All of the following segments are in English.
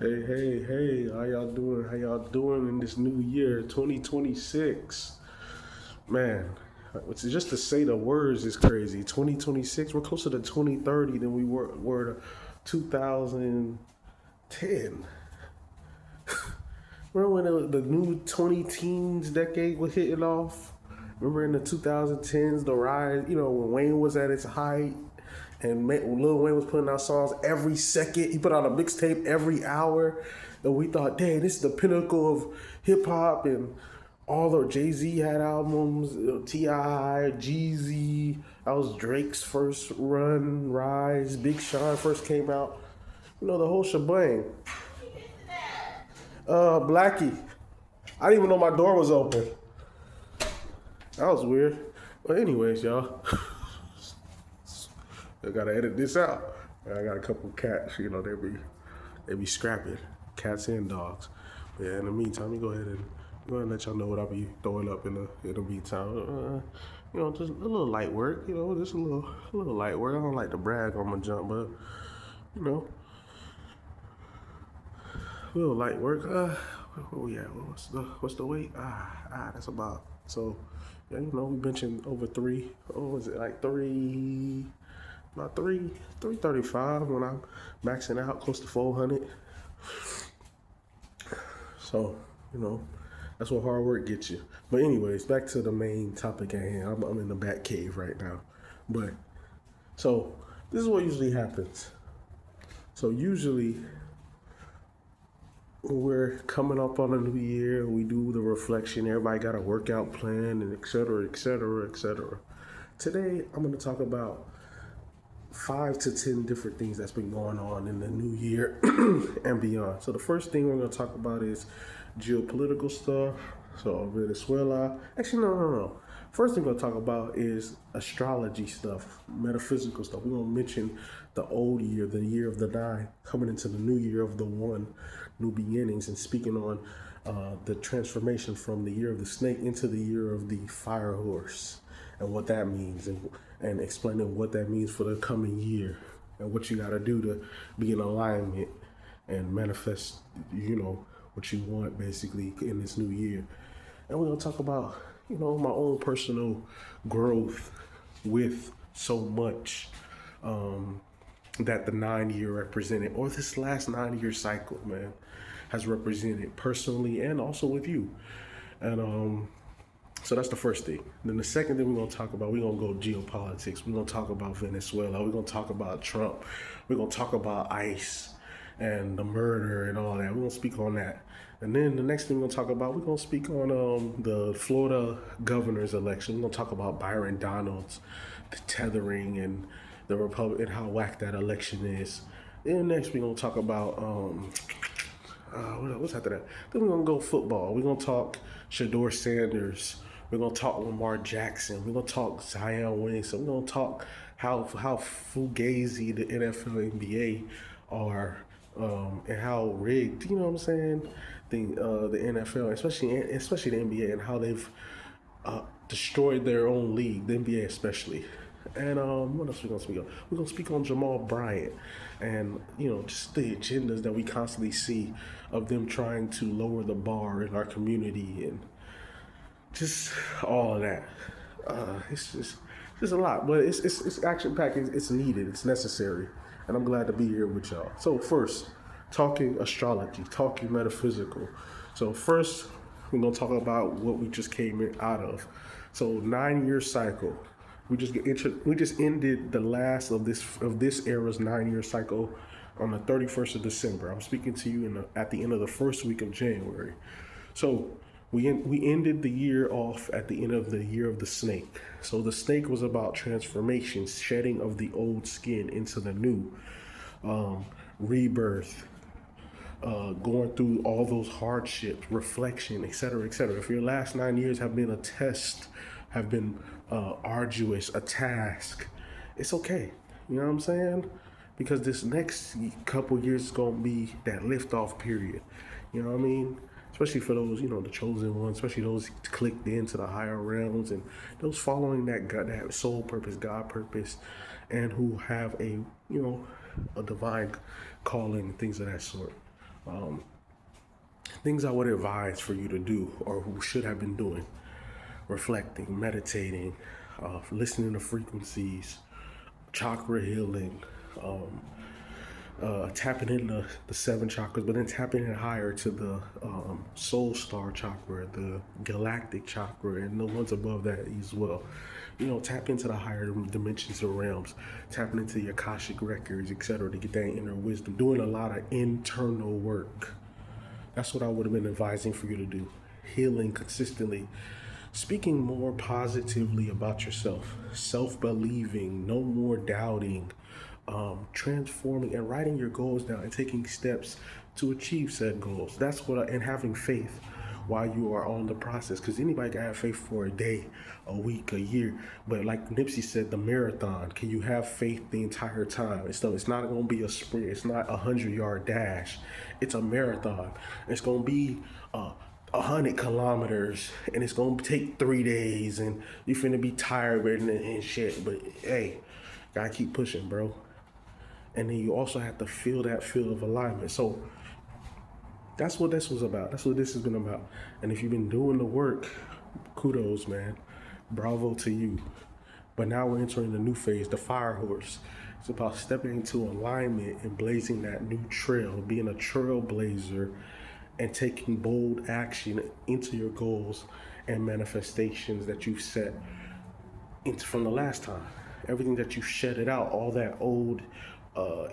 Hey, hey, hey, how y'all doing? How y'all doing in this new year, 2026? Man, which is just to say the words is crazy. 2026, we're closer to 2030 than we were to 2010. Remember when the new 20 teens decade was hitting off? Remember in the 2010s, the rise, when Wayne was at its height and Lil Wayne was putting out songs every second. He put out a mixtape every hour. And we thought, dang, this is the pinnacle of hip hop. And all the Jay-Z had albums, T.I., Jeezy. That was Drake's first run, rise. Big Sean first came out. The whole shebang. Blackie. I didn't even know my door was open. That was weird. But anyways, y'all. I gotta edit this out. I got a couple cats, they be scrapping. Cats and dogs. But yeah, in the meantime, you go ahead and let y'all know what I'll be throwing up in the meantime. Just a little light work, just a little light work. I don't like to brag on my jump, but a little light work. Where we at? What's the weight? That's about. So, yeah, we benching over three. Oh, was it like three? About 335 when I'm maxing out close to 400. So, that's what hard work gets you. But anyways, back to the main topic at hand. I'm in the back cave right now. But, so, this is what usually happens. So usually when we're coming up on a new year, we do the reflection. Everybody got a workout plan and et cetera, et cetera, et cetera. Today, I'm going to talk about 5 to 10 different things that's been going on in the new year and beyond. So the first thing we're going to talk about is geopolitical stuff. So Venezuela. Actually, no. First thing we're going to talk about is astrology stuff, metaphysical stuff. We're going to mention the old year, the year of the 9, coming into the new year of the 1, new beginnings, and speaking on the transformation from the year of the snake into the year of the fire horse and what that means, and explaining what that means for the coming year and what you got to do to be in alignment and manifest, what you want basically in this new year. And we're going to talk about, my own personal growth with so much that the 9-year represented, or this last 9-year cycle, man, has represented personally and also with you. And so that's the first thing. Then the second thing we're going to talk about, we're going to go geopolitics. We're going to talk about Venezuela. We're going to talk about Trump. We're going to talk about ICE and the murder and all that. We're going to speak on that. And then the next thing we're going to talk about, we're going to speak on the Florida governor's election. We're going to talk about Byron Donalds, the tethering, and the Republic, and how whack that election is. Then next we're going to talk about, what's after that? Then we're going to go football. We're going to talk Shador Sanders. We're going to talk Lamar Jackson. We're going to talk Zion Williamson. We're going to talk how fugazi the NFL and NBA are, and how rigged, you know what I'm saying, the NFL, especially the NBA, and how they've destroyed their own league, the NBA especially. And what else are we going to speak on? We're going to speak on Jamal Bryant and, just the agendas that we constantly see of them trying to lower the bar in our community and just all of that. It's just a lot, but it's action packed. It's needed. It's necessary, and I'm glad to be here with y'all. So first, talking astrology, talking metaphysical. So first, we're gonna talk about what we just came out of. So 9-year cycle. We just ended the last of this era's 9-year cycle on the 31st of December. I'm speaking to you at the end of the first week of January. So we ended the year off at the end of the year of the snake. So the snake was about transformation, shedding of the old skin into the new, rebirth, going through all those hardships, reflection, et cetera, et cetera. If your last 9 years have been a test, have been arduous, a task, it's okay. You know what I'm saying? Because this next couple years is going to be that lift-off period. You know what I mean? Especially for those, the chosen ones, especially those clicked into the higher realms and those following that soul purpose, God purpose, and who have a divine calling, things of that sort. Things I would advise for you to do or who should have been doing: reflecting, meditating, listening to frequencies, chakra healing, tapping into the seven chakras, but then tapping in higher to the soul star chakra, the galactic chakra, and the ones above that as well. Tap into the higher dimensions or realms, tapping into your Akashic records, etc., to get that inner wisdom, doing a lot of internal work. That's what I would have been advising for you to do. Healing consistently, speaking more positively about yourself, self-believing, no more doubting, transforming and writing your goals down and taking steps to achieve said goals. That's and having faith while you are on the process, because anybody can have faith for a day, a week, a year, but like Nipsey said, the marathon, can you have faith the entire time? It's not going to be a sprint. It's not 100-yard dash. It's a marathon. It's going to be 100 kilometers, and it's going to take 3 days, and you're finna be tired and shit, but hey, gotta keep pushing, bro. And then you also have to feel that feel of alignment. So that's what this was about. That's what this has been about. And if you've been doing the work, kudos, man. Bravo to you. But now we're entering the new phase, the fire horse. It's about stepping into alignment and blazing that new trail, being a trailblazer and taking bold action into your goals and manifestations that you've set from the last time. Everything that you shedded out, all that old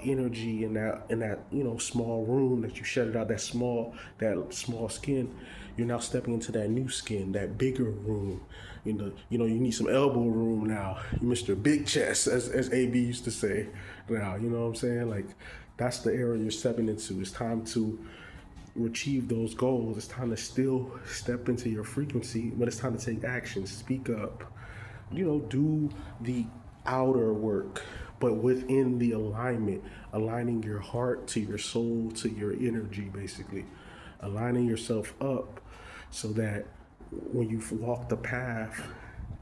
energy in that small room that you shedded out, that small skin, you're now stepping into that new skin, that bigger room. You need some elbow room now. You Mr. Big Chest, as AB used to say. Now, you know what I'm saying? Like, that's the era you're stepping into. It's time to achieve those goals. It's time to still step into your frequency, but it's time to take action, speak up, do the outer work, but within the alignment, aligning your heart to your soul, to your energy, basically aligning yourself up so that when you walk the path,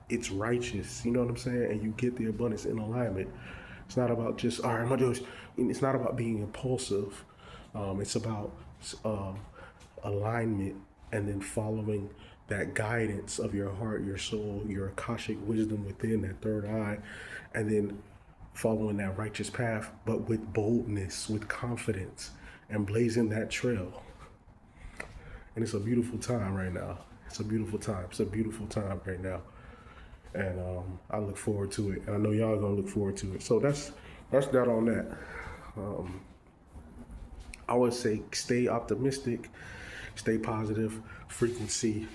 it's righteous, you know what I'm saying? And you get the abundance in alignment. It's not about just, all right, I'm gonna do this. It's not about being impulsive. It's about alignment, and then following that guidance of your heart, your soul, your Akashic wisdom within that third eye, and then following that righteous path, but with boldness, with confidence, and blazing that trail. And it's a beautiful time right now. It's a beautiful time. It's a beautiful time right now. And I look forward to it. And I know y'all gonna look forward to it. So that's that on that. I would say stay optimistic, stay positive, frequency,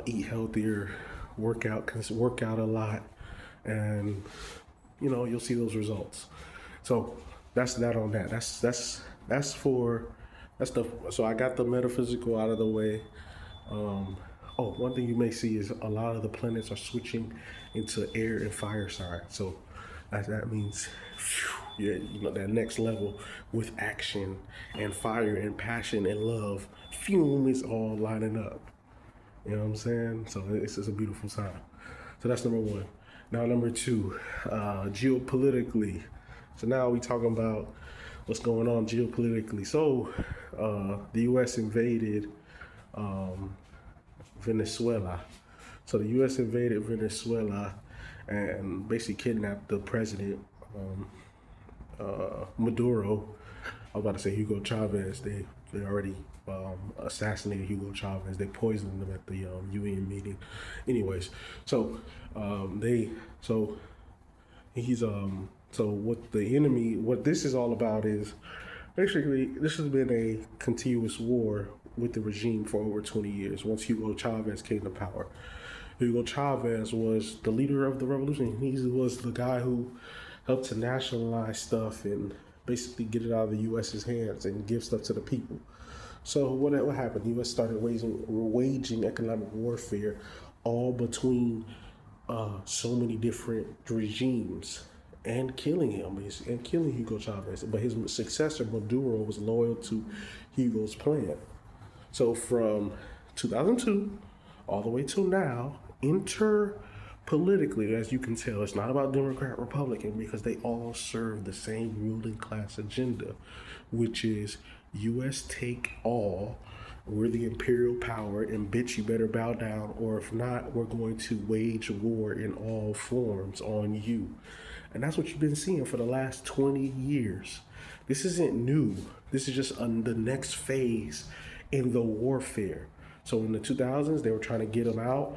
eat healthier, work out a lot, and you'll see those results. So that's that on that. So I got the metaphysical out of the way. One thing you may see is a lot of the planets are switching into air and fire signs. So that means, that next level with action and fire and passion and love, is all lining up. You know what I'm saying? So it's just a beautiful time. So that's number one. Now, number two, geopolitically. So now we talking about what's going on geopolitically. So the U.S. invaded Venezuela. So the U.S. invaded Venezuela and basically kidnapped the president, Maduro. I was about to say Hugo Chavez. They already assassinated Hugo Chavez. They poisoned him at the UN meeting. Anyways, so what this is all about is basically this has been a continuous war with the regime for over 20 years. Once Hugo Chavez came to power, Hugo Chavez was the leader of the revolution. He was the guy who helped to nationalize stuff and basically get it out of the U.S.'s hands and give stuff to the people. So what happened? The U.S. started waging economic warfare, all between so many different regimes, and killing him, and killing Hugo Chavez. But his successor, Maduro, was loyal to Hugo's plan. So from 2002 all the way till now, politically, as you can tell, it's not about Democrat, Republican, because they all serve the same ruling class agenda, which is U.S. take all. We're the imperial power, and bitch, you better bow down, or if not, we're going to wage war in all forms on you. And that's what you've been seeing for the last 20 years. This isn't new. This is just the next phase in the warfare. So in the 2000s, they were trying to get him out.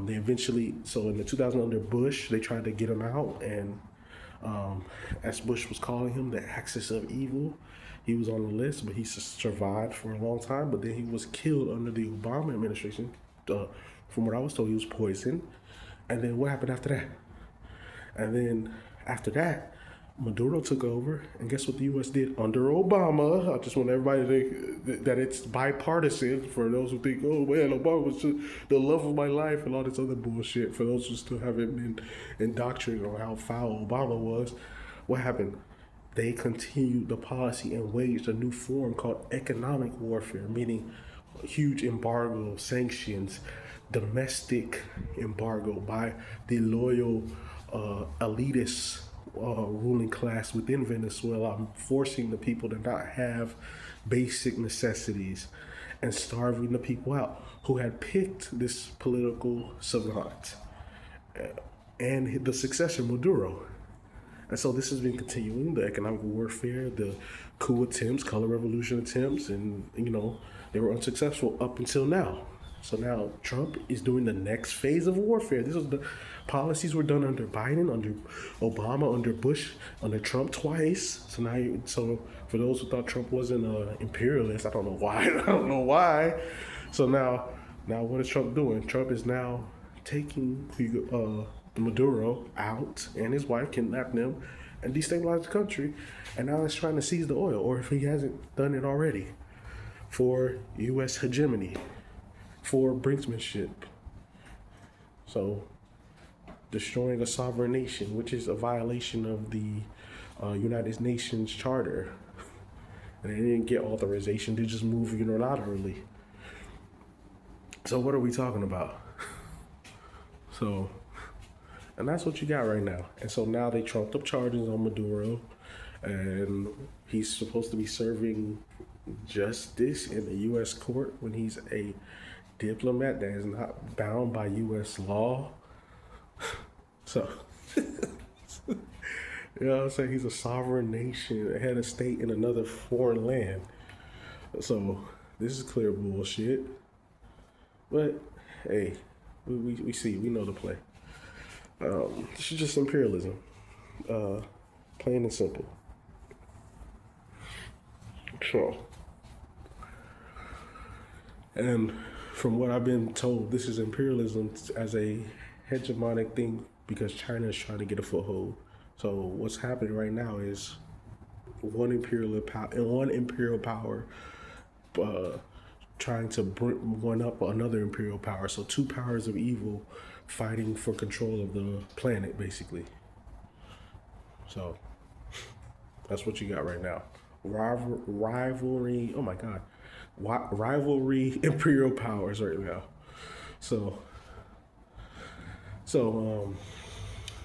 They eventually, so in the 2000s under Bush, they tried to get him out, and as Bush was calling him, the axis of evil. He was on the list, but he survived for a long time. But then he was killed under the Obama administration. From what I was told, he was poisoned. And then what happened after that? And then after that, Maduro took over. And guess what the U.S. did under Obama? I just want everybody to think that it's bipartisan for those who think, oh, man, Obama was just the love of my life and all this other bullshit. For those who still haven't been indoctrinated on how foul Obama was, what happened? They continued the policy and waged a new form called economic warfare, meaning huge embargo, sanctions, domestic embargo by the loyal elitist ruling class within Venezuela, forcing the people to not have basic necessities and starving the people out who had picked this political savant and the successor, Maduro. And so this has been continuing, the economic warfare, the coup attempts, color revolution attempts, and, they were unsuccessful up until now. So now Trump is doing the next phase of warfare. This is the policies were done under Biden, under Obama, under Bush, under Trump twice. So now, so for those who thought Trump wasn't an imperialist, I don't know why. I don't know why. So now what is Trump doing? Trump is now taking Maduro out, and his wife kidnapped them and destabilized the country, and now he's trying to seize the oil, or if he hasn't done it already, for U.S. hegemony, for brinksmanship. So destroying a sovereign nation, which is a violation of the United Nations Charter, and they didn't get authorization to just move unilaterally. So what are we talking about? And that's what you got right now. And so now they trumped up charges on Maduro, and he's supposed to be serving justice in the U.S. court when he's a diplomat that is not bound by U.S. law. So, you know what I'm saying? He's a sovereign nation, a head of state in another foreign land. So this is clear bullshit. But hey, we see, we know the play. This is just imperialism, plain and simple. So, and from what I've been told, this is imperialism as a hegemonic thing because China is trying to get a foothold. So what's happening right now is one imperial power trying to one up another imperial power. So two powers of evil fighting for control of the planet, basically. So that's what you got right now. Rivalry. Oh my God. Rivalry imperial powers right now. So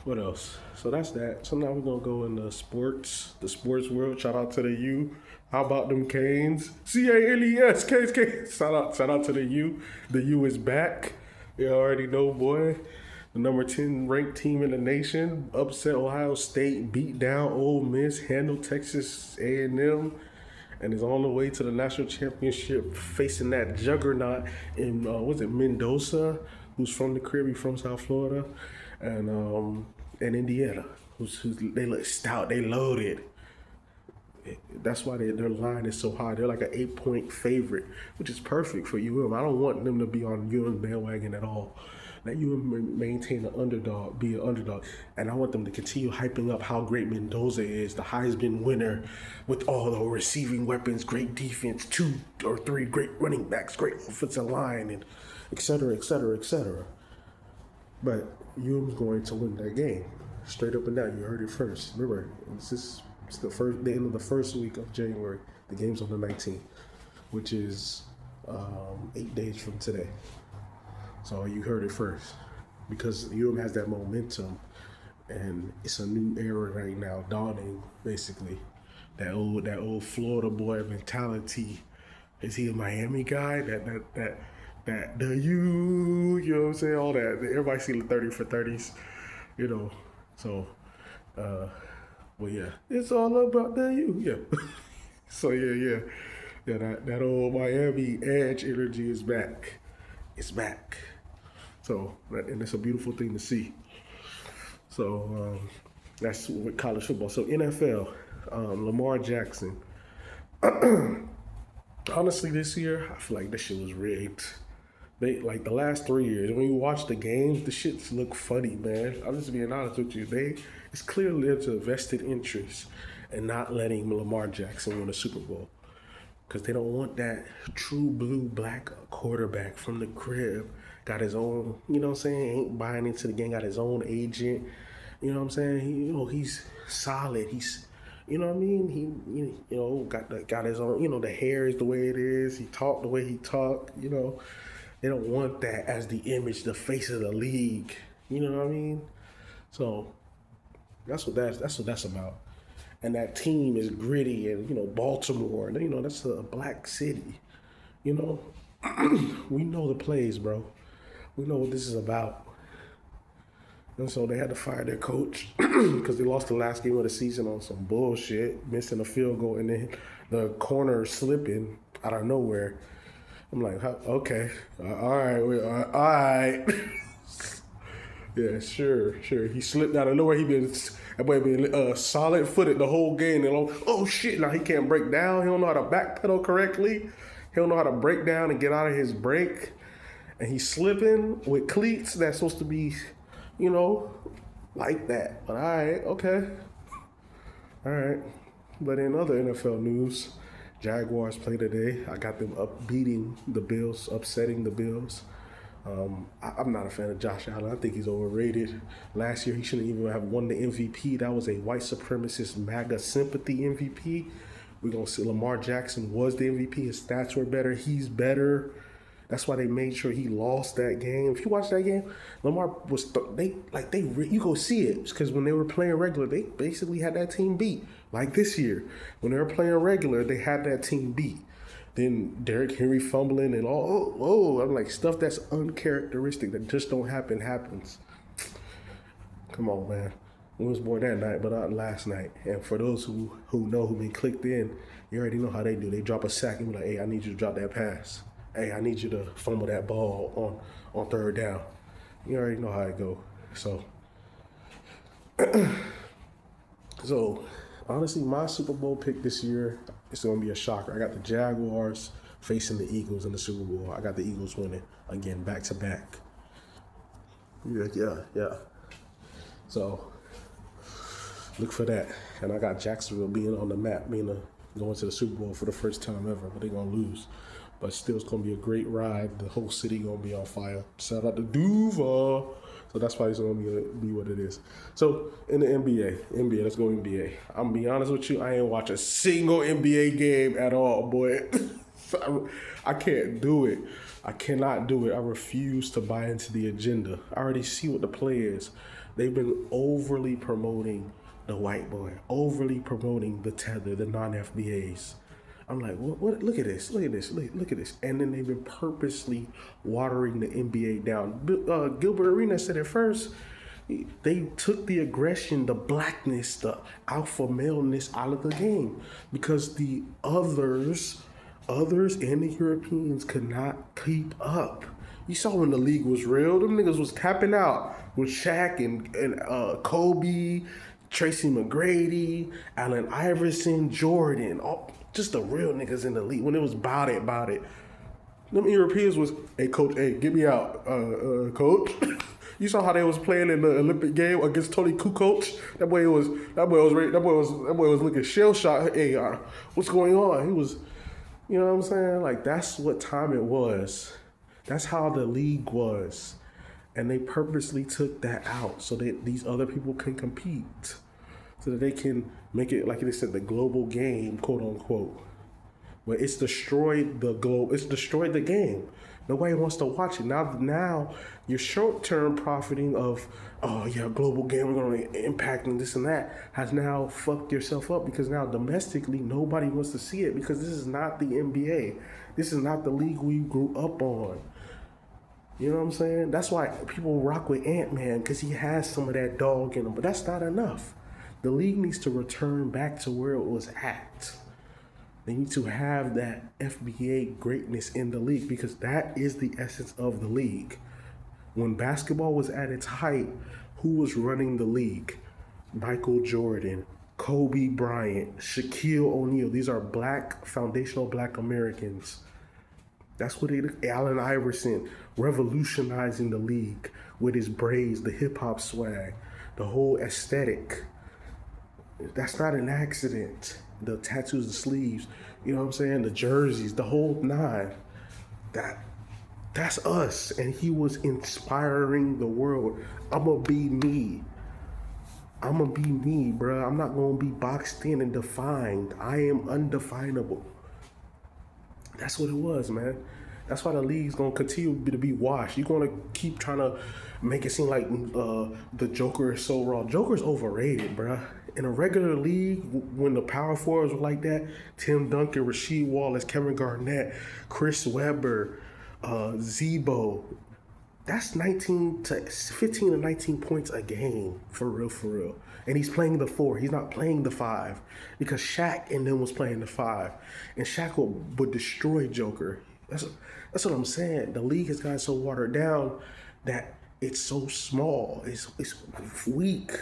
what else? So that's that. So now we're gonna go into the sports world. Shout out to the U. How about them Canes? Cales, Canes. Shout out to the U. The U is back. You already know, boy. The number 10 ranked team in the nation. Upset Ohio State, beat down Ole Miss, handled Texas A&M, and is on the way to the national championship facing that juggernaut in, Mendoza, who's from the Caribbean, from South Florida, and Indiana, who's they look stout, they loaded. That's why their line is so high. They're like an 8-point favorite, which is perfect for UM. I don't want them to be on UM bandwagon at all. Let UM maintain an underdog, be an underdog. And I want them to continue hyping up how great Mendoza is, the Heisman winner with all the receiving weapons, great defense, 2 or 3 great running backs, great offensive line, and et cetera, et cetera, et cetera. But UM's going to win that game. Straight up and down. You heard it first. Remember, it's the end of the first week of January. The game's on the 19th, which is 8 days from today. So you heard it first, because UM has that momentum, and it's a new era right now, dawning, basically. that old Florida boy mentality. Is he a Miami guy? That the you know what I'm saying? All that. Everybody see the 30 for 30s, you know. So well yeah. It's all about the you, yeah. So yeah. Yeah, that old Miami edge energy is back. It's back. So and it's a beautiful thing to see. So that's with college football. So NFL, Lamar Jackson. Honestly, this year I feel like this shit was rigged. They like the last 3 years when you watch the games, the shits look funny, man. I'm just being honest with you. It's clearly there's a vested interest in not letting Lamar Jackson win a Super Bowl because they don't want that true blue black quarterback from the crib. Got his own, you know what I'm saying? Ain't buying into the game. Got his own agent. You know what I'm saying? He's solid. He's, you know what I mean? He got his own. You know, the hair is the way it is. He talked the way he talked. You know, they don't want that as the image, the face of the league. You know what I mean? So that's what that's about. And that team is gritty, and Baltimore. That's a black city. You know, we know the plays, bro. We know what this is about. And so they had to fire their coach because they lost the last game of the season on some bullshit, missing a field goal, and then the corner slipping out of nowhere. I'm like, okay, all right. Yeah, sure. He slipped out of nowhere. That boy been solid footed the whole game. And oh shit, now he can't break down. He don't know how to backpedal correctly. He don't know how to break down and get out of his break. And he's slipping with cleats that's supposed to be, like that. But all right, okay. All right. But in other NFL news, Jaguars play today. I got them beating the Bills, upsetting the Bills. I'm not a fan of Josh Allen. I think he's overrated. Last year, he shouldn't even have won the MVP. That was a white supremacist MAGA sympathy MVP. We're going to see Lamar Jackson was the MVP. His stats were better. He's better. That's why they made sure he lost that game. If you watch that game, Lamar was you go see it because when they were playing regular, they basically had that team beat. Like this year, when they were playing regular, they had that team beat. Then Derrick Henry fumbling and I'm like, stuff that's uncharacteristic that just don't happens. Come on, man. We was born that night, but not last night. And for those who know, who been clicked in, you already know how they do. They drop a sack and be like, hey, I need you to drop that pass. Hey, I need you to fumble that ball on third down. You already know how it go. So honestly, my Super Bowl pick this year is going to be a shocker. I got the Jaguars facing the Eagles in the Super Bowl. I got the Eagles winning again, back to back. Yeah. So look for that. And I got Jacksonville being on the map, going to the Super Bowl for the first time ever, but they're going to lose. But still, it's going to be a great ride. The whole city going to be on fire. Shout out to Duval. So that's why it's going to be what it is. So in the NBA, let's go NBA. I'm going to be honest with you, I ain't watch a single NBA game at all, boy. I can't do it. I cannot do it. I refuse to buy into the agenda. I already see what the play is. They've been overly promoting the white boy, overly promoting the tether, the non-FBAs. I'm like, what? Look at this. And then they've been purposely watering the NBA down. Gilbert Arenas said it first. They took the aggression, the blackness, the alpha maleness out of the game because the others and the Europeans could not keep up. You saw when the league was real, them niggas was tapping out with Shaq and Kobe, Tracy McGrady, Allen Iverson, Jordan, just the real niggas in the league. When it was about it. Them Europeans was, hey coach, hey, get me out, coach. You saw how they was playing in the Olympic game against Tony Kukoc. That boy was looking shell shocked. Hey, what's going on? He was, you know what I'm saying? Like that's what time it was. That's how the league was, and they purposely took that out so that these other people can compete. So that they can make it, like they said, the global game, quote unquote. but it's destroyed the globe. It's destroyed the game. Nobody wants to watch it. Now your short-term profiting of, oh yeah, global game, we're going to impact and this and that, has now fucked yourself up, because now domestically nobody wants to see it, because this is not the NBA. This is not the league we grew up on. You know what I'm saying? That's why people rock with Ant-Man, because he has some of that dog in him, but that's not enough. The league needs to return back to where it was at. They need to have that FBA greatness in the league, because that is the essence of the league. When basketball was at its height, who was running the league? Michael Jordan, Kobe Bryant, Shaquille O'Neal. These are foundational black Americans. That's what Allen Iverson, revolutionizing the league with his braids, the hip hop swag, the whole aesthetic. That's not an accident. The tattoos, the sleeves, you know what I'm saying? The jerseys, the whole nine. That's us. And he was inspiring the world. I'm gonna be me. I'm gonna be me, bro. I'm not gonna be boxed in and defined. I am undefinable. That's what it was, man. That's why the league's gonna continue to be washed. You're gonna keep trying to make it seem like the Joker is so raw. Joker's overrated, bruh. In a regular league, when the power forwards were like that, Tim Duncan, Rasheed Wallace, Kevin Garnett, Chris Webber, Zebo, that's 15 to 19 points a game, for real. And he's playing the 4. He's not playing the 5, because Shaq and them was playing the 5, and Shaq would destroy Joker. That's what I'm saying. The league has gotten so watered down that it's so small. It's weak.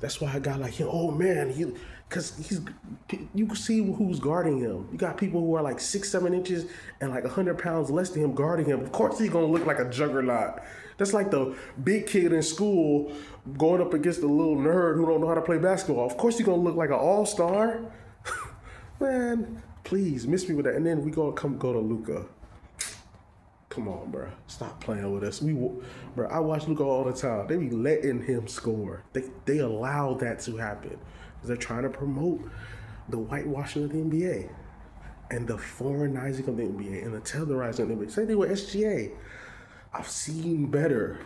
That's why I got like, oh man, because you can see who's guarding him. You got people who are like 6-7 inches and like 100 pounds less than him guarding him. Of course he's gonna look like a juggernaut. That's like the big kid in school going up against the little nerd who don't know how to play basketball. Of course he's gonna look like an all-star. Man, please miss me with that. And then we go to Luka. Come on, bro. Stop playing with us. Bro, I watch Luka all the time. They be letting him score. They allow that to happen, because they're trying to promote the whitewashing of the NBA and the foreignizing of the NBA and the tethering of the NBA. Same thing with SGA. I've seen better.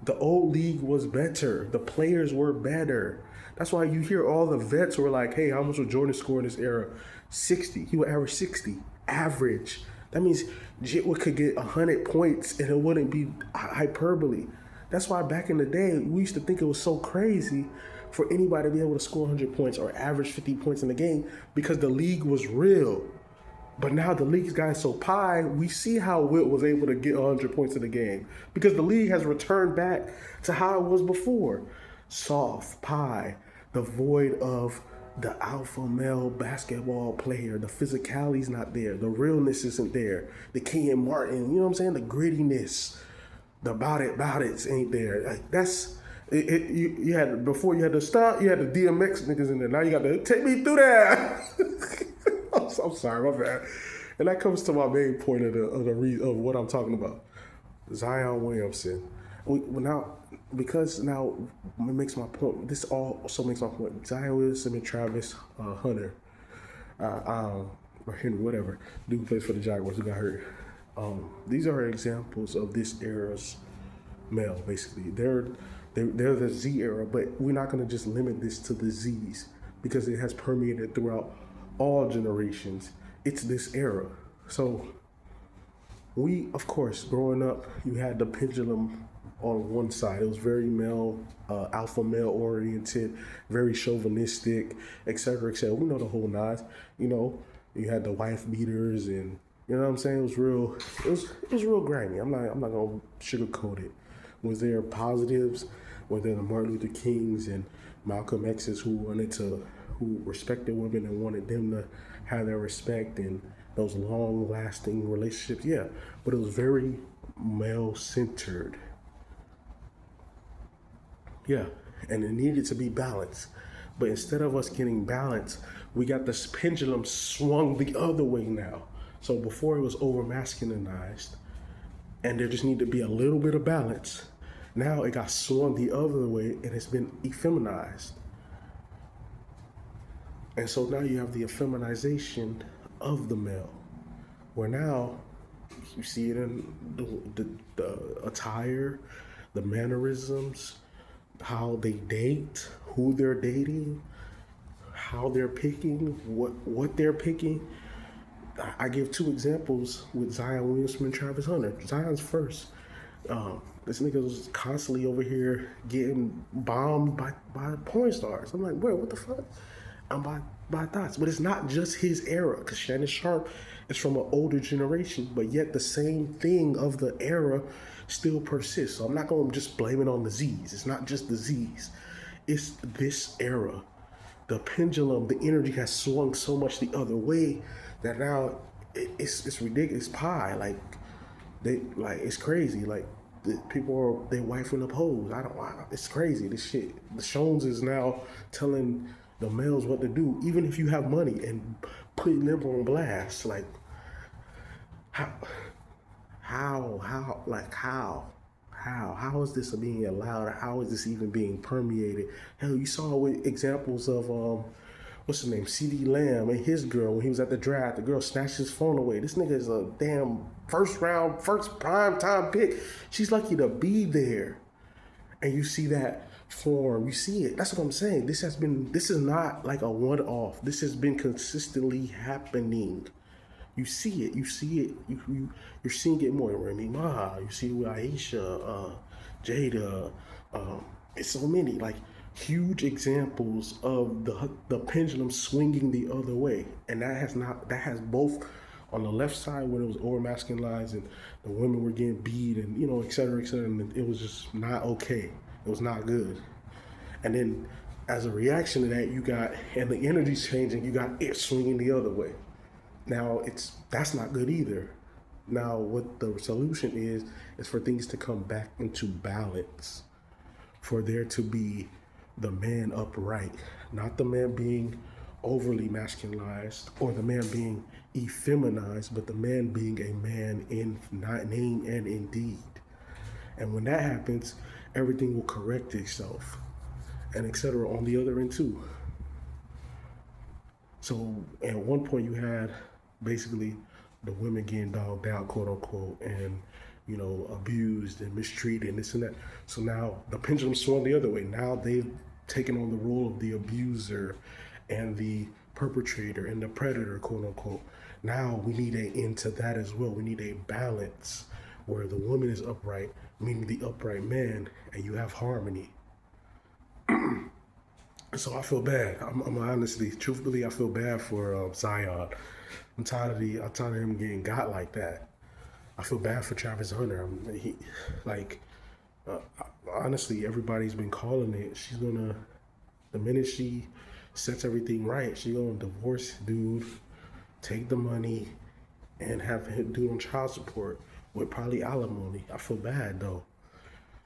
The old league was better. The players were better. That's why you hear all the vets who are like, hey, how much would Jordan score in this era? 60. He would average 60. Average. That means Jitwood could get 100 points and it wouldn't be hyperbole. That's why back in the day, we used to think it was so crazy for anybody to be able to score 100 points or average 50 points in the game, because the league was real. But now the league's gotten so pie, we see how Wilt was able to get 100 points in the game, because the league has returned back to how it was before. Soft, pie, the void of the alpha male basketball player. The physicality's not there. The realness isn't there. The Kenyon Martin, you know what I'm saying? The grittiness, the about it ain't there. Like, that's it. You had, before you had to stop, you had the DMX niggas in there. Now you got to take me through that. I'm sorry, my bad. And that comes to my main point of what I'm talking about. Zion Williamson. Because now it makes my point. This also makes my point. Zion Williamson and Travis Hunter, or Henry, whatever, dude plays for the Jaguars who got hurt. These are examples of this era's male. Basically, they're the Z era, but we're not going to just limit this to the Z's, because it has permeated throughout all generations. It's this era. So we, of course, growing up, you had the pendulum on one side. It was very male, alpha male oriented, very chauvinistic, etc., etc. We know the whole nines. You know, you had the wife beaters, and you know what I'm saying. It was real. It was real grimy. I'm not gonna sugarcoat it. Was there positives? Were there the Martin Luther Kings and Malcolm X's who respected women and wanted them to have their respect and those long-lasting relationships? Yeah, but it was very male-centered. Yeah, and it needed to be balanced. But instead of us getting balance, we got this pendulum swung the other way now. So before it was over masculinized, and there just need to be a little bit of balance. Now it got swung the other way, and it's been effeminized. And so now you have the effeminization of the male. Where now you see it in the attire, the mannerisms, how they date, who they're dating, how they're picking, what they're picking. I give two examples with Zion Williamson and Travis Hunter. Zion's first. This nigga was constantly over here getting bombed by porn stars. I'm like, bro, what the fuck? I'm by thoughts. But it's not just his era, because Shannon Sharp is from an older generation, but yet the same thing of the era still persists. So I'm not going to just blame it on the Z's. It's not just the Z's. It's this era. The pendulum, the energy has swung so much the other way that now it's ridiculous. It's pie. It's crazy. Like, people they wifing up hoes. It's crazy. This shit. The Shones is now telling the males what to do, even if you have money, and putting them on blast. Like, how is this being allowed? How is this even being permeated? Hell, you saw with examples of what's his name, CD Lamb and his girl when he was at the draft. The girl snatched his phone away. This nigga is a damn first prime time pick. She's lucky to be there, and you see that form. You see it. That's what I'm saying. This is not like a one-off. This has been consistently happening. You see it. You're seeing it more. Remy Ma. You see it with Aisha, Jada. It's so many like huge examples of the pendulum swinging the other way, and that has both on the left side when it was over masculinized and the women were getting beat and et cetera, and it was just not okay. It was not good. And then as a reaction to that, you got, and the energy's changing, you got it swinging the other way. Now that's not good either. Now what the solution is for things to come back into balance, for there to be the man upright, not the man being overly masculinized or the man being effeminized, but the man being a man in name and in deed. And when that happens, everything will correct itself, and etc. on the other end too. So at one point you had basically the women getting dogged out, quote unquote, and abused and mistreated and this and that. So now the pendulum swung the other way. Now they've taken on the role of the abuser and the perpetrator and the predator, quote unquote. Now we need an end to that as well. We need a balance where the woman is upright, meaning the upright man, and you have harmony. So I feel bad. I'm honestly, truthfully, I feel bad for Zion. I'm tired of him getting got like that. I feel bad for Travis Hunter. Honestly, everybody's been calling it. The minute she sets everything right, she's gonna divorce dude, take the money, and have him do on child support with probably alimony. I feel bad though.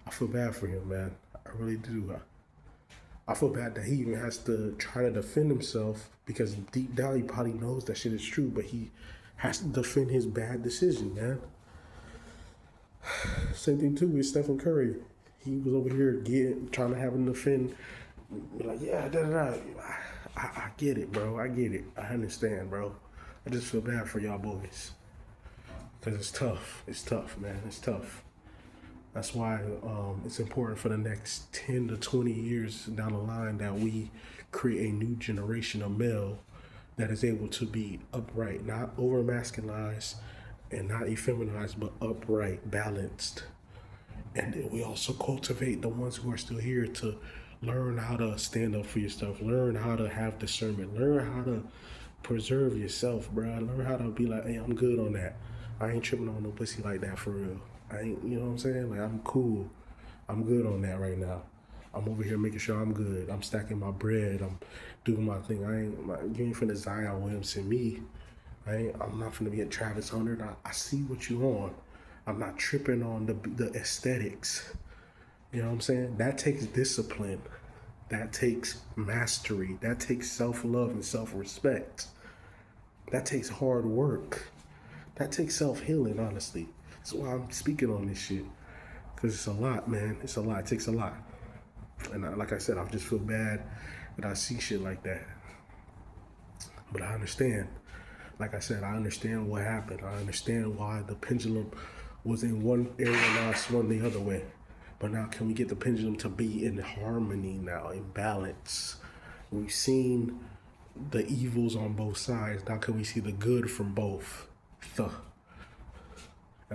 I feel bad for him, man. I really do. I feel bad that he even has to try to defend himself, because deep down he probably knows that shit is true, but he has to defend his bad decision, man. Same thing too with Stephen Curry. He was over here trying to have him defend, like, yeah, I get it, bro. I get it. I understand, bro. I just feel bad for y'all boys, because it's tough. It's tough, man. It's tough. That's why it's important for the next 10 to 20 years down the line that we create a new generation of male that is able to be upright, not over masculinized and not effeminized, but upright, balanced. And then we also cultivate the ones who are still here to learn how to stand up for yourself, learn how to have discernment, learn how to preserve yourself, bro. Learn how to be like, hey, I'm good on that. I ain't tripping on no pussy like that for real. I ain't, you know what I'm saying? Like, I'm cool. I'm good on that right now. I'm over here making sure I'm good. I'm stacking my bread. I'm doing my thing. You ain't finna Zion Williamson me. I'm not finna be a Travis Hunter. I see what you on. I'm not tripping on the aesthetics. You know what I'm saying? That takes discipline. That takes mastery. That takes self-love and self-respect. That takes hard work. That takes self-healing, honestly. That's why I'm speaking on this shit. Because it's a lot, man. It's a lot. It takes a lot. And like I said, I just feel bad that I see shit like that. But I understand. Like I said, I understand what happened. I understand why the pendulum was in one area and now it swung the other way. But now can we get the pendulum to be in harmony now, in balance? We've seen the evils on both sides. Now can we see the good from both? And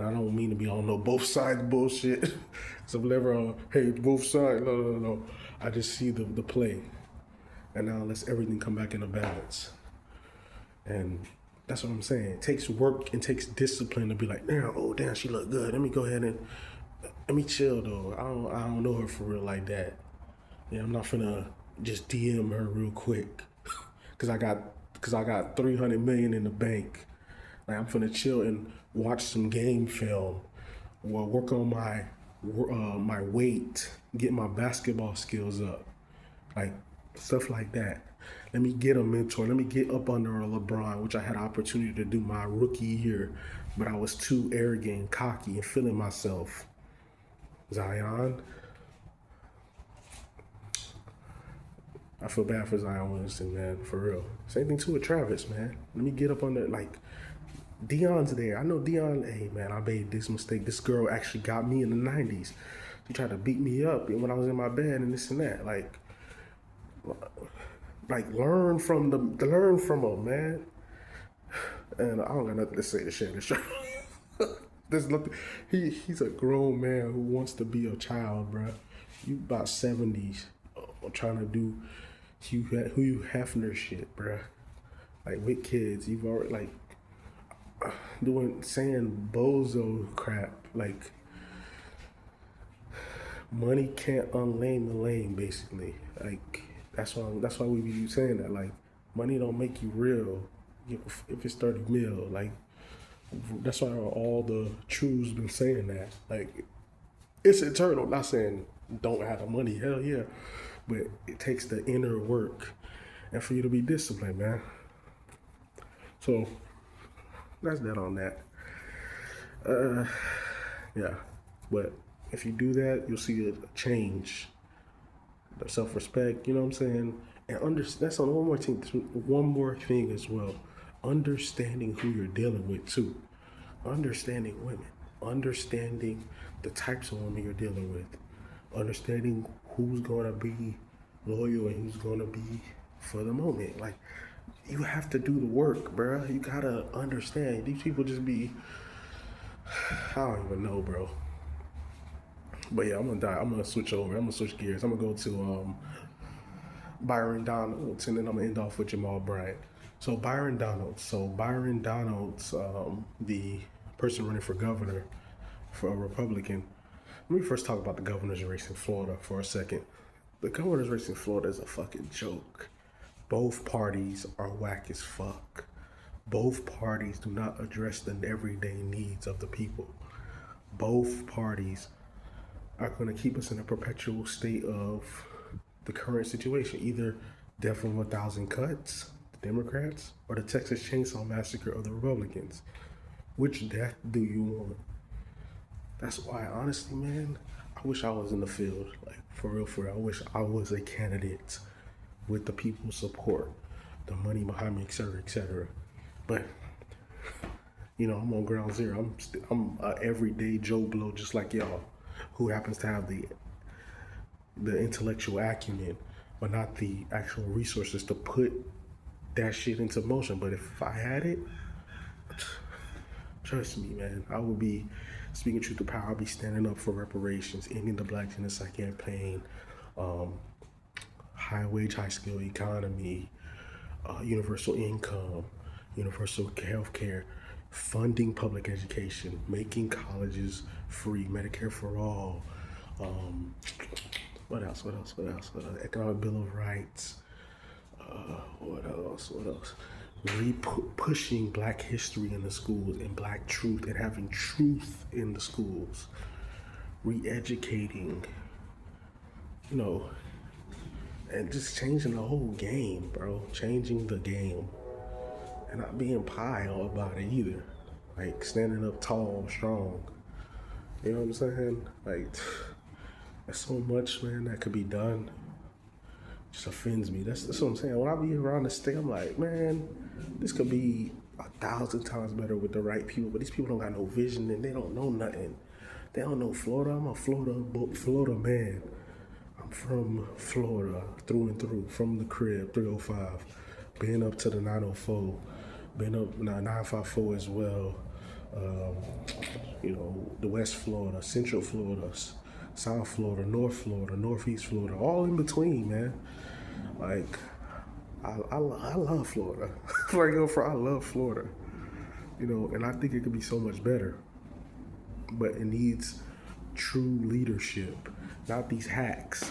I don't mean to be on no both sides bullshit. So whenever, hey, both sides, no. I just see the play. And now let's everything come back into balance. And that's what I'm saying. It takes work and takes discipline to be like, damn, she look good. Let me go ahead and let me chill though. I don't know her for real like that. Yeah, I'm not finna just DM her real quick. Cause I got 300 million in the bank. Like I'm finna chill and watch some game film, or work on my weight, get my basketball skills up, like stuff like that. Let me get a mentor. Let me get up under a LeBron, which I had an opportunity to do my rookie year, but I was too arrogant and cocky and feeling myself. Zion. I feel bad for Zion Williamson, man, for real. Same thing too with Travis, man. Let me get up on that, like, Dion's there. I know Dion, hey, man, I made this mistake. This girl actually got me in the 90s. She tried to beat me up when I was in my bed and this and that. Like learn from her, man. And I don't got nothing to say to share this. There's nothing. He's a grown man who wants to be a child, bro. You about 70s, trying to do Hugh Hefner shit, bro. Like with kids, you've already like saying bozo crap. Like money can't unlame the lame, basically. Like that's why we be saying that. Like money don't make you real. If it's 30 mil, like that's why all the truths been saying that. Like it's eternal. Not saying don't have the money, hell yeah, but it takes the inner work and for you to be disciplined, man. So that's that on that. Yeah, but if you do that, you'll see a change. The self-respect, you know what I'm saying? And that's on one more thing as well. Understanding who you're dealing with too. Understanding women. Understanding the types of women you're dealing with. Understanding who's gonna be loyal and who's gonna be for the moment. Like you have to do the work, bro. You gotta understand. These people just be, I don't even know, bro. But yeah, I'm gonna switch over. I'm gonna switch gears. I'm gonna go to Byron Donalds, and then I'm gonna end off with Jamal Bryant. So Byron Donalds, the person running for governor for a Republican. Let me first talk about the governor's race in Florida for a second. The governor's race in Florida is a fucking joke. Both parties are whack as fuck. Both parties do not address the everyday needs of the people. Both parties are going to keep us in a perpetual state of the current situation. Either death of 1,000 cuts, the Democrats, or the Texas Chainsaw Massacre of the Republicans. Which death do you want? That's why, honestly, man, I wish I was in the field. Like, for real. I wish I was a candidate with the people's support, the money behind me, etc., etc. But, I'm on ground zero. I'm a everyday Joe Blow just like y'all, who happens to have the intellectual acumen, but not the actual resources to put that shit into motion. But if I had it, trust me, man, I would be speaking truth to power. I'll be standing up for reparations, ending the Black Genocide Campaign, high wage, high skill economy, universal income, universal health care, funding public education, making colleges free, Medicare for all. What else? Economic Bill of Rights. What else? Pushing Black history in the schools and Black truth and having truth in the schools. Re-educating, and just changing the whole game, bro. Changing the game. And not being pie about it either. Like standing up tall, strong. You know what I'm saying? Like, there's so much, man, that could be done. Just offends me. That's what I'm saying. When I be around the state, I'm like, man, this could be 1,000 times better with the right people. But these people don't got no vision and they don't know nothing. They don't know Florida. I'm a Florida man. I'm from Florida through and through, from the crib, 305, been up to the 904, been up 954 as well. The West Florida, Central Florida, South Florida, North Florida, Northeast Florida, all in between, man. Like, I love Florida. I love Florida. And I think it could be so much better. But it needs true leadership, not these hacks.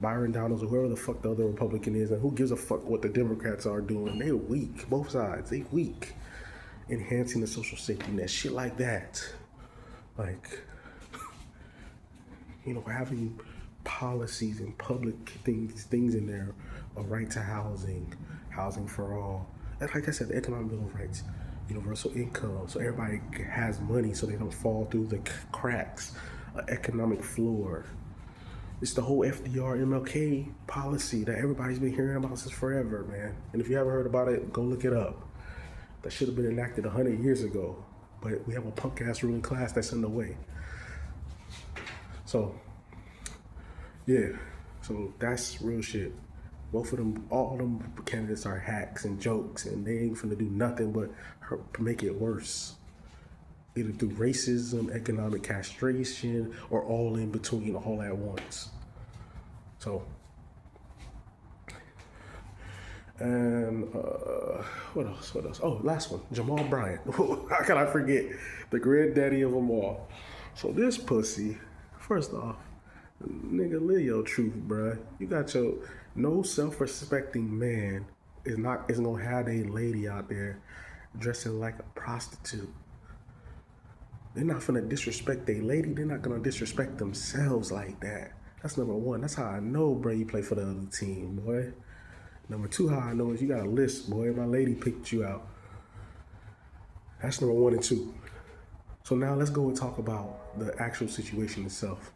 Byron Donalds or whoever the fuck the other Republican is, and who gives a fuck what the Democrats are doing. They're weak, both sides, they weak. Enhancing the social safety net, shit like that. Like, having policies and public things in there, a right to housing for all. And like I said, the economic bill of rights, universal income, so everybody has money so they don't fall through the cracks, an economic floor. It's the whole FDR MLK policy that everybody's been hearing about since forever, man. And if you haven't heard about it, go look it up. That should have been enacted 100 years ago, but we have a punk ass ruling class that's in the way. So, yeah, so that's real shit. Both of them, all them candidates are hacks and jokes, and they ain't finna do nothing but make it worse. Either through racism, economic castration, or all in between, all at once. So, and what else? Oh, last one, Jamal Bryant. How can I forget? The granddaddy of them all. So this pussy, first off, nigga, live your truth, bruh. You got no self-respecting man is gonna have a lady out there dressing like a prostitute. They're not finna disrespect a lady. They're not gonna disrespect themselves like that. That's number one. That's how I know, bro, you play for the other team, boy. Number two, how I know is you got a list, boy. My lady picked you out. That's number one and two. So now let's go and talk about the actual situation itself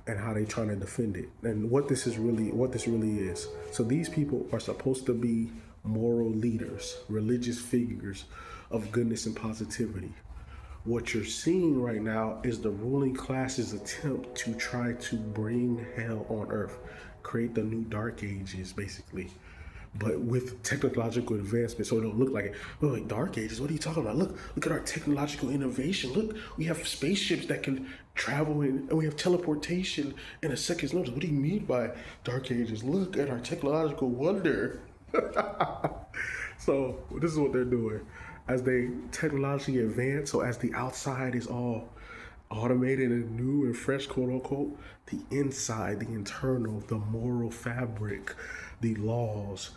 and how they trying to defend it and what this really is. So these people are supposed to be moral leaders, religious figures of goodness and positivity. What you're seeing right now is the ruling class's attempt to try to bring hell on earth, create the new dark ages, basically, but with technological advancement, so it don't look like it. Oh, like dark ages? What are you talking about? Look at our technological innovation. Look, we have spaceships that can travel and we have teleportation in a second's notice. What do you mean by dark ages? Look at our technological wonder. So this is what they're doing. As they technologically advance, so as the outside is all automated and new and fresh, quote unquote, the inside, the internal, the moral fabric, the laws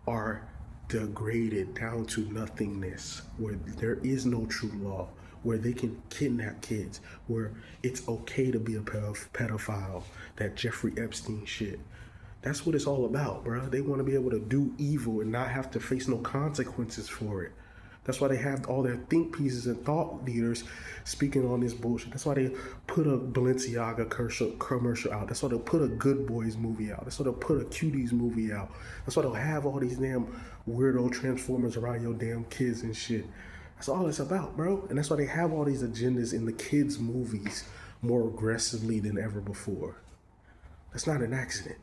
are degraded down to nothingness, where there is no true law, where they can kidnap kids, where it's okay to be a pedophile, that Jeffrey Epstein shit. That's what it's all about, bro. They want to be able to do evil and not have to face no consequences for it. That's why they have all their think pieces and thought leaders speaking on this bullshit. That's why they put a Balenciaga commercial out. That's why they'll put a Good Boys movie out. That's why they'll put a Cuties movie out. That's why they'll have all these damn weirdo transformers around your damn kids and shit. That's all it's about, bro. And that's why they have all these agendas in the kids' movies more aggressively than ever before. That's not an accident.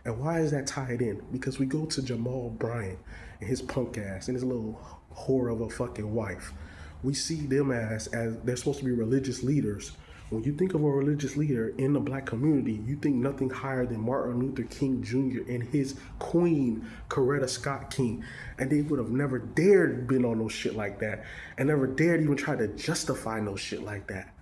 And why is that tied in? Because we go to Jamal Bryant and his punk ass and his little whore of a fucking wife. We see them as they're supposed to be religious leaders. When you think of a religious leader in the black community, you think nothing higher than Martin Luther King Jr. and his queen, Coretta Scott King. And they would have never dared been on no shit like that and never dared even try to justify no shit like that.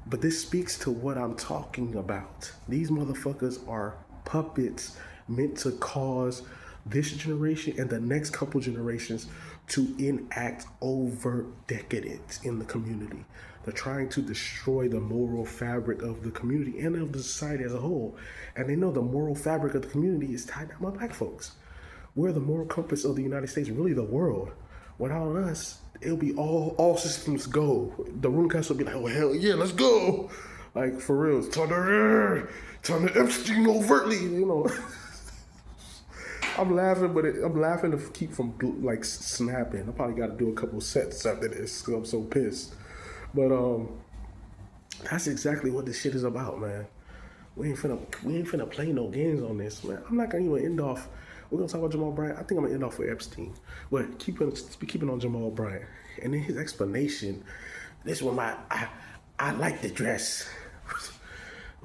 But this speaks to what I'm talking about. These motherfuckers are puppets meant to cause this generation and the next couple generations to enact overt decadence in the community. They're trying to destroy the moral fabric of the community and of the society as a whole. And they know the moral fabric of the community is tied down by black folks. We're the moral compass of the United States, really the world. Without us, it'll be all systems go. The room cast will be like, oh, hell yeah, let's go. Like, for real, it's time to Epstein overtly, I'm laughing, but I'm laughing to keep from like snapping. I probably got to do a couple sets after this because I'm so pissed. But that's exactly what this shit is about, man. We ain't finna play no games on this, man. I'm not gonna even end off. We're gonna talk about Jamal Bryant. I think I'm gonna end off with Epstein. But keeping on Jamal Bryant, and then his explanation. This one, I like the dress.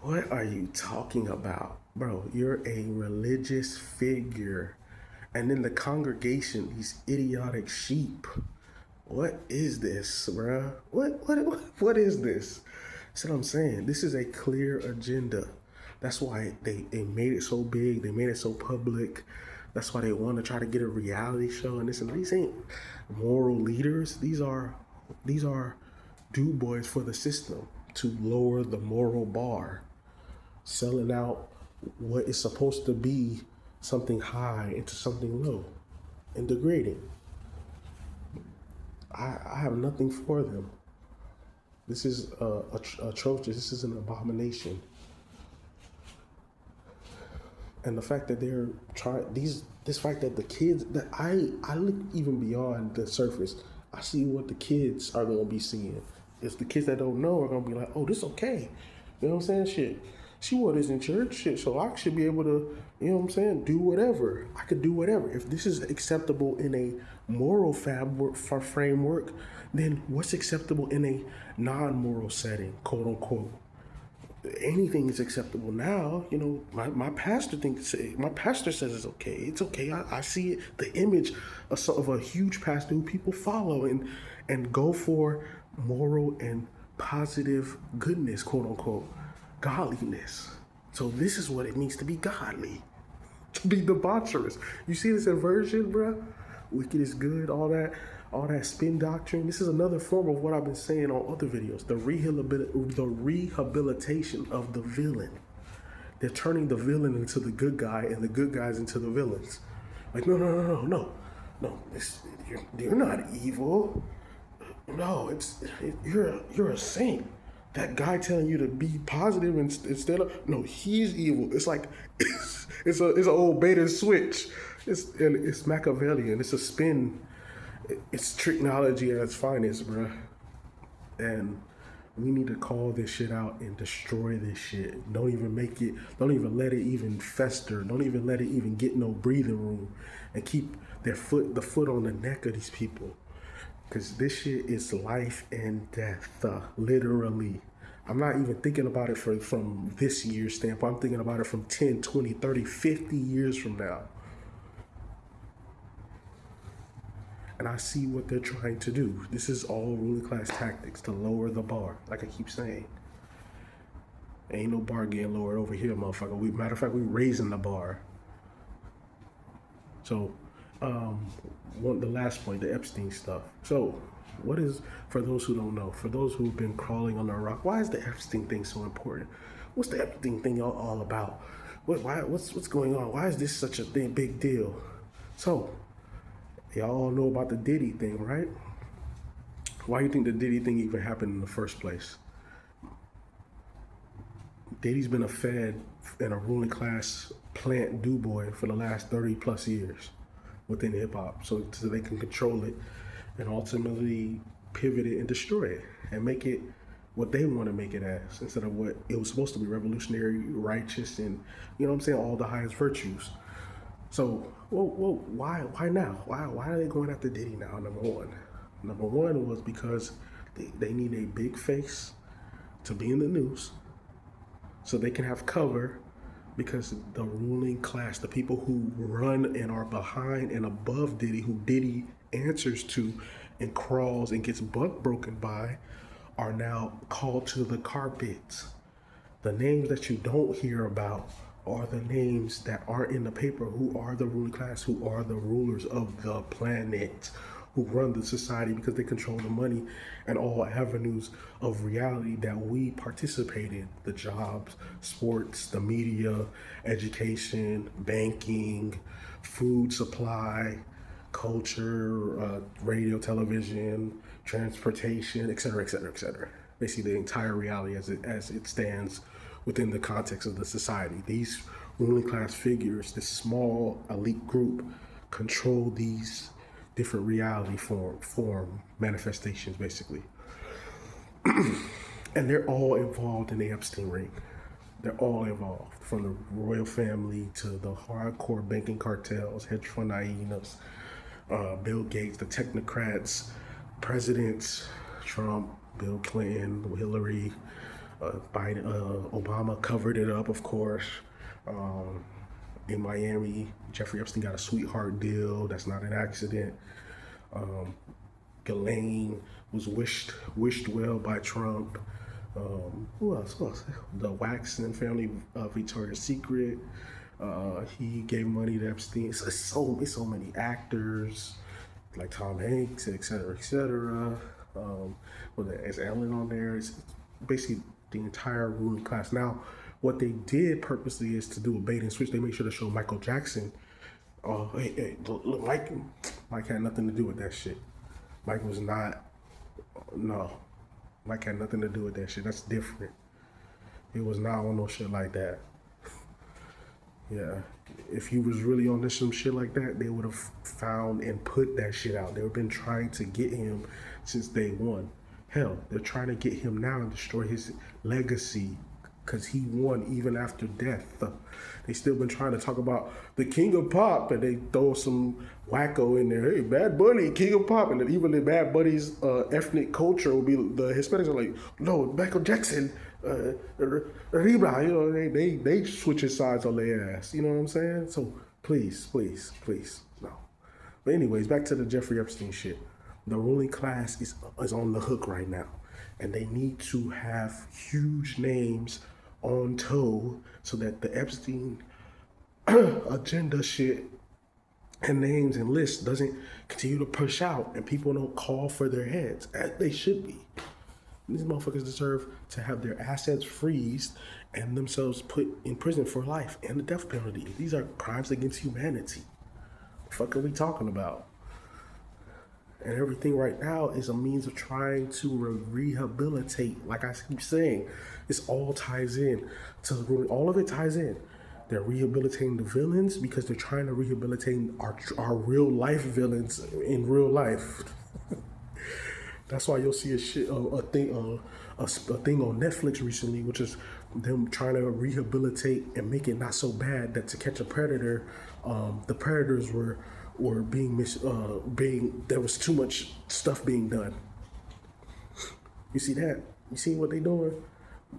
What are you talking about, bro? You're a religious figure, and in the congregation, these idiotic sheep. What is this, bruh? What is this? That's what I'm saying. This is a clear agenda. That's why they made it so big. They made it so public. That's why they want to try to get a reality show and this and these ain't moral leaders. These are do boys for the system to lower the moral bar, selling out what is supposed to be something high into something low and degrading. I have nothing for them. This is atrocious. This is an abomination. And the fact that they're trying this fact that the kids that I look even beyond the surface. I see what the kids are gonna be seeing. If the kids that don't know are gonna be like, oh, this okay. You know what I'm saying? Shit. She wore this in church, shit, so I should be able to, you know what I'm saying, do whatever. I could do whatever. If this is acceptable in a moral framework, then what's acceptable in a non-moral setting, quote unquote? Anything is acceptable now. You know, my pastor says it's okay. It's okay. I see it, the image of a huge pastor who people follow and go for moral and positive goodness, quote unquote, godliness. So this is what it means to be godly, to be debaucherous. You see this inversion, bruh? Wicked is good, all that spin doctrine. This is another form of what I've been saying on other videos. The rehabilitation of the villain. They're turning the villain into the good guy and the good guys into the villains. Like, no. You're not evil. No, you're a saint. That guy telling you to be positive instead of no, he's evil. It's like it's an old bait and switch. It's Machiavellian. It's a spin. It's technology at its finest, bruh. And we need to call this shit out and destroy this shit. Don't even let it even fester. Don't even let it even get no breathing room. And keep the foot on the neck of these people. Because this shit is life and death, literally. I'm not even thinking about it from this year's standpoint. I'm thinking about it from 10, 20, 30, 50 years from now. And I see what they're trying to do. This is all ruling class tactics to lower the bar, like I keep saying. Ain't no bar getting lowered over here, motherfucker. Matter of fact, we raising the bar. So, the last point, the Epstein stuff. So, what is, for those who don't know, for those who've been crawling on the rock, why is the Epstein thing so important? What's the Epstein thing all about? What's going on? Why is this such a big deal? So, y'all all know about the Diddy thing, right? Why do you think the Diddy thing even happened in the first place? Diddy's been a Fed and a ruling class plant do-boy for the last 30 plus years within hip hop, so they can control it and ultimately pivot it and destroy it and make it what they want to make it as, instead of what it was supposed to be: revolutionary, righteous, and, you know what I'm saying, all the highest virtues. So, why now? Why are they going after Diddy now? Number one was because they need a big face to be in the news, so they can have cover, because the ruling class, the people who run and are behind and above Diddy, who Diddy answers to and crawls and gets butt broken by, are now called to the carpet. The names that you don't hear about are the names that aren't in the paper, who are the ruling class, who are the rulers of the planet, who run the society because they control the money and all avenues of reality that we participate in: the jobs, sports, the media, education, banking, food supply, culture, radio, television, transportation, etc., etc., etc. Basically, the entire reality as it stands within the context of the society. These ruling class figures, this small elite group, control these different reality form manifestations, basically. And they're all involved in the Epstein ring. They're all involved, from the royal family to the hardcore banking cartels, hedge fund hyenas, Bill Gates, the technocrats, presidents, Trump, Bill Clinton, Hillary, Biden, Obama covered it up, of course. In Miami, Jeffrey Epstein got a sweetheart deal. That's not an accident. Ghislaine was wished well by Trump. Who else? The Waxman family, Victoria's Secret. He gave money to Epstein. It's so many actors like Tom Hanks, etc., etc. Is Ellen on there? It's basically the entire ruling class. Now, what they did purposely is to do a bait and switch. They made sure to show Michael Jackson. Hey, look, Mike had nothing to do with that shit. Mike was not. No, Mike had nothing to do with that shit. That's different. It was not on no shit like that. Yeah, if he was really on some shit like that, they would have found and put that shit out. They've been trying to get him since day one. Hell, they're trying to get him now and destroy his legacy because he won even after death. They still been trying to talk about the king of pop, and they throw some wacko in there. Hey, Bad Bunny, king of pop, and then even the Bad Bunny's ethnic culture will be, the Hispanics are like, no, Michael Jackson, Ribra, you know, they switching sides on their ass. You know what I'm saying? So please, no. But anyways, back to the Jeffrey Epstein shit. The ruling class is on the hook right now, and they need to have huge names on toe so that the Epstein agenda shit and names and lists doesn't continue to push out and people don't call for their heads as they should be. These motherfuckers deserve to have their assets freezed and themselves put in prison for life and the death penalty. These are crimes against humanity. What the fuck are we talking about? And everything right now is a means of trying to rehabilitate. Like I keep saying, this all ties in. All of it ties in. They're rehabilitating the villains because they're trying to rehabilitate our real life villains in real life. That's why you'll see a thing on Netflix recently, which is them trying to rehabilitate and make it not so bad that To Catch a Predator, the predators were there was too much stuff being done. You see that? You see what they doing?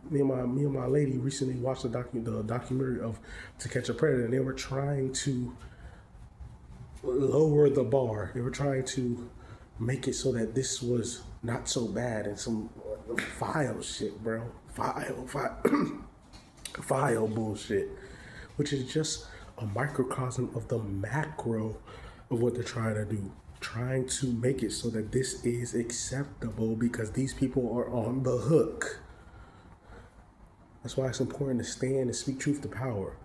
Me and my lady recently watched the documentary of To Catch a Predator, and they were trying to lower the bar. They were trying to make it so that this was not so bad, and some vile shit, bro. Vile bullshit, which is just a microcosm of the macro of what they're trying to do. Trying to make it so that this is acceptable because these people are on the hook. That's why it's important to stand and speak truth to power.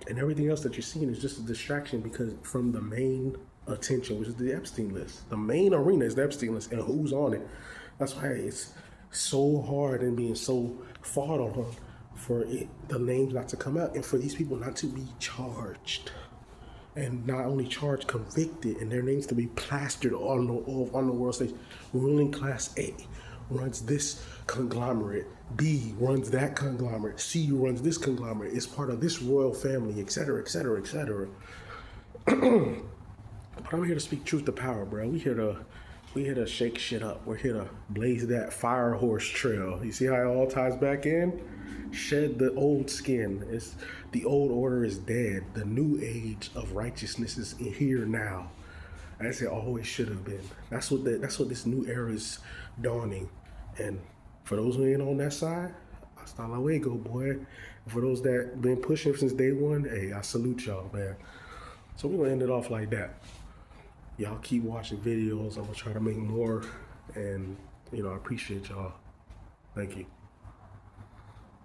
And everything else that you're seeing is just a distraction because from the main attention, which is the Epstein list. The main arena is the Epstein list and who's on it. That's why it's so hard and being so fought on for the names not to come out and for these people not to be charged. And not only charged, convicted, and their names to be plastered on the world stage. Ruling class A runs this conglomerate. B runs that conglomerate. C runs this conglomerate. It's part of this royal family, etc., etc., etc. But I'm here to speak truth to power, bro. We here to shake shit up. We're here to blaze that fire horse trail. You see how it all ties back in? Shed the old skin. The old order is dead. The new age of righteousness is here now, as it always should have been. That's what this new era is dawning. And for those who ain't on that side, hasta luego, boy. And for those that been pushing since day one, hey, I salute y'all, man. So we're gonna end it off like that. Y'all keep watching videos. I'm gonna try to make more, and I appreciate y'all. Thank you.